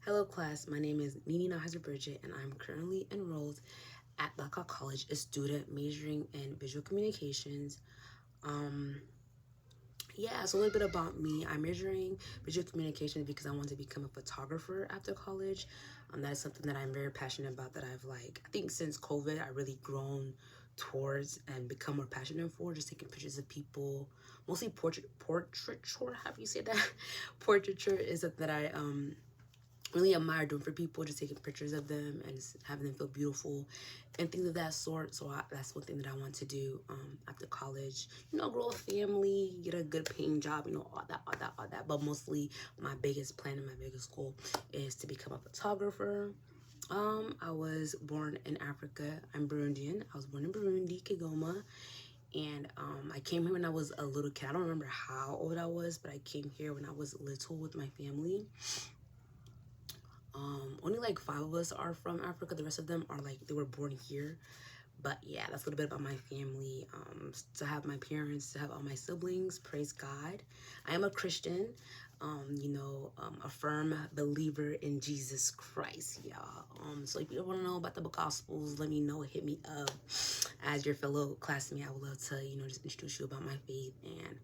Hello class, my name is Nininahazwe Brigitte and I'm currently enrolled at Blackhawk College, a student majoring in visual communications. Um, yeah, so a little bit about me. I'm majoring visual communications because I want to become a photographer after college. That is something that I'm very passionate about that I think since COVID, I really grown towards and become more passionate for, just taking pictures of people, mostly portraiture, how do you say that? Portraiture is something that I really admire doing for people, just taking pictures of them and just having them feel beautiful and things of that sort. So that's one thing that I want to do after college. Grow a family, get a good paying job, all that. But mostly my biggest plan and my biggest goal is to become a photographer. I was born in Africa. I'm Burundian. I was born in Burundi, Kigoma. And I came here when I was a little kid. I don't remember how old I was, but I came here when I was little with my family. Only like 5 of us are from Africa. The rest of them are they were born here. But yeah, that's a little bit about my family. To have my parents, to have all my siblings, praise God. I am a Christian, a firm believer in Jesus Christ, y'all. So if you want to know about the Gospels, let me know. Hit me up. As your fellow classmate, I would love to, just introduce you about my faith and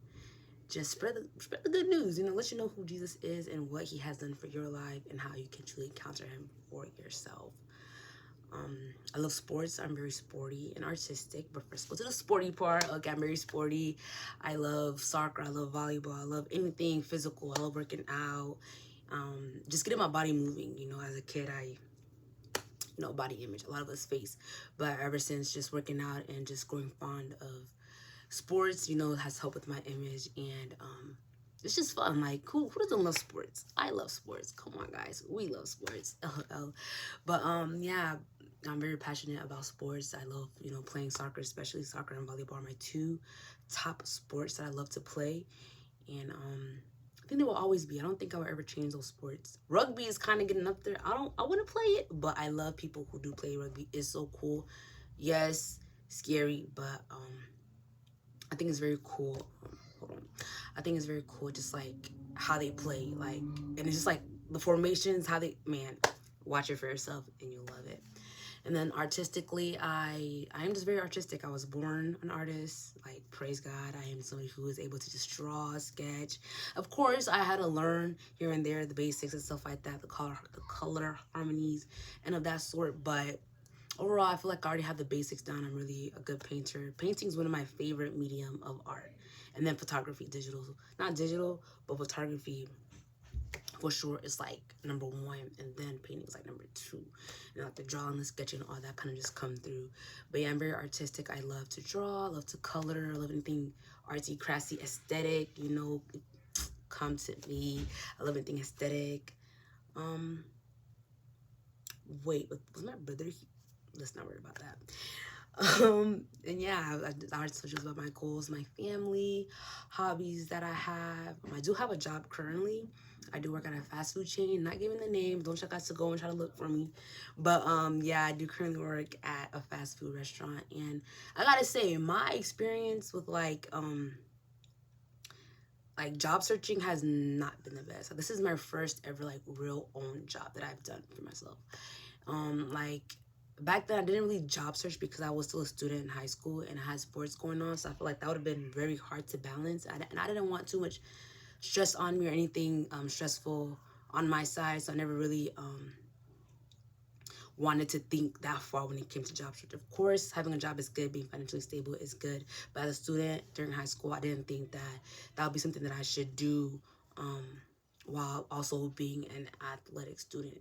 just spread the good news, let you know who Jesus is and what he has done for your life and how you can truly encounter him for yourself. I love sports. I'm very sporty and artistic, but first go to the sporty part. Okay, I'm very sporty. I love soccer. I love volleyball. I love anything physical. I love working out. Just getting my body moving. As a kid, body image, a lot of us face, but ever since just working out and just growing fond of sports, has helped with my image, and it's just fun. Like, who doesn't love sports? I love sports. Come on, guys, we love sports. But yeah, I'm very passionate about sports. I love playing soccer, especially soccer and volleyball are my two top sports that I love to play, and I think they will always be. I don't think I will ever change those sports. Rugby is kind of getting up there. I want to play it, but I love people who do play rugby. It's so cool. Yes, scary, but I think it's very cool. Hold on. I think it's very cool, just like how they play, and it's just like the formations, how they, man, watch it for yourself and you'll love it. And then artistically, I am just very artistic. I was born an artist. Like, praise God, I am somebody who is able to just draw, sketch. Of course, I had to learn here and there the basics and stuff like that, the color harmonies, and of that sort. But overall, I feel like I already have the basics down. I'm really a good painter. Painting is one of my favorite medium of art. And then photography, not digital, but photography for sure is like number 1, and then painting is like number 2. And like the drawing, the sketching, all that kind of just come through. But yeah, I'm very artistic. I love to draw, I love to color, I love anything artsy, crafty, aesthetic, come to me. I love anything aesthetic. Wait, was my brother? Let's not worry about that. And yeah, I already told you about my goals, my family, hobbies that I have. I do have a job currently. I do work at a fast food chain, not giving the name. Don't you guys to go and try to look for me. But yeah, I do currently work at a fast food restaurant, and I gotta say, my experience with like job searching has not been the best. This is my first ever like real own job that I've done for myself. Like back then I didn't really job search because I was still a student in high school and I had sports going on, so I feel like that would have been very hard to balance, and I didn't want too much stress on me or anything stressful on my side, so I never really wanted to think that far when it came to job search. Of course, having a job is good, being financially stable is good, but as a student during high school, I didn't think that would be something that I should do while also being an athletic student,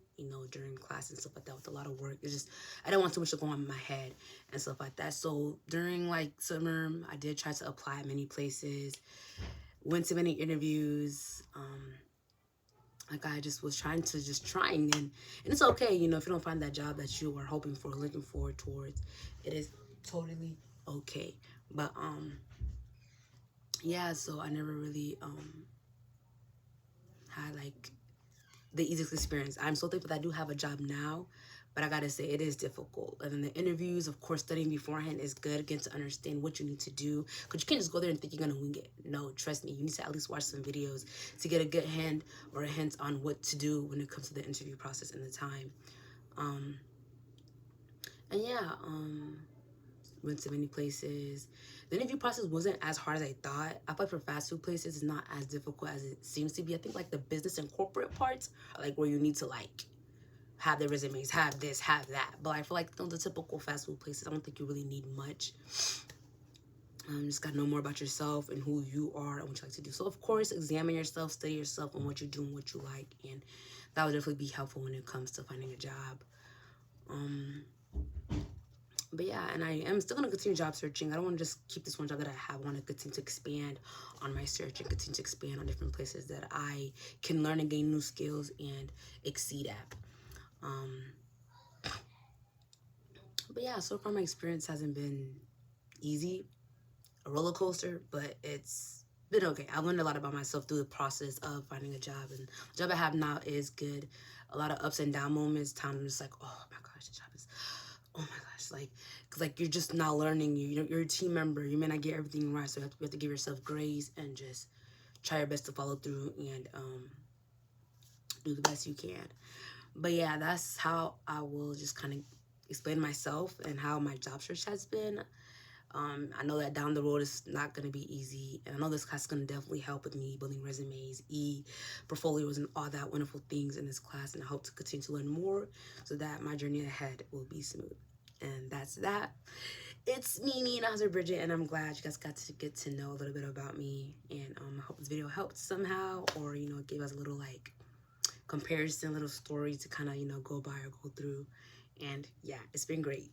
during class and stuff like that with a lot of work. It's just, I didn't want too much to go on in my head and stuff like that. So during like summer, I did try to apply at many places, went to many interviews. Like I just was trying, and it's okay, if you don't find that job that you are hoping for, looking forward towards, it is totally okay. But yeah, so I never really had like the easiest experience. I'm so thankful that I do have a job now, but I gotta say it is difficult. And then the interviews, of course, studying beforehand is good, again, to understand what you need to do, because you can't just go there and think you're gonna wing it. No, trust me, you need to at least watch some videos to get a good hand or a hint on what to do when it comes to the interview process and the time. And yeah, went to many places. The interview process wasn't as hard as I thought. I feel like for fast food places, it's not as difficult as it seems to be. I think like the business and corporate parts are like where you need to like have their resumes, have this, have that. But I feel like the typical fast food places, I don't think you really need much. Just gotta know more about yourself and who you are and what you like to do. So of course, examine yourself, study yourself and what you do and what you like, and that would definitely be helpful when it comes to finding a job. But yeah, and I am still gonna continue job searching. I don't want to just keep this one job that I have. I want to continue to expand on my search and continue to expand on different places that I can learn and gain new skills and exceed at. But yeah, so far my experience hasn't been easy, a roller coaster, but it's been okay. I learned a lot about myself through the process of finding a job, and the job I have now is good. A lot of ups and down moments, times I'm just like, oh my gosh, the job is, oh my gosh, like, cause like you're just not learning. You're a team member. You may not get everything right, so you have to give yourself grace and just try your best to follow through and do the best you can. But yeah, that's how I will just kind of explain myself and how my job search has been. I know that down the road it's not going to be easy, and I know this class is going to definitely help with me building resumes, portfolios, and all that wonderful things in this class, and I hope to continue to learn more so that my journey ahead will be smooth. And that's that. It's me, Nininahazwe Brigitte, and I'm glad you guys got to get to know a little bit about me, and I hope this video helped somehow, or, you know, it gave us a little, like, comparison, little story to kind of, you know, go by or go through. And yeah, it's been great.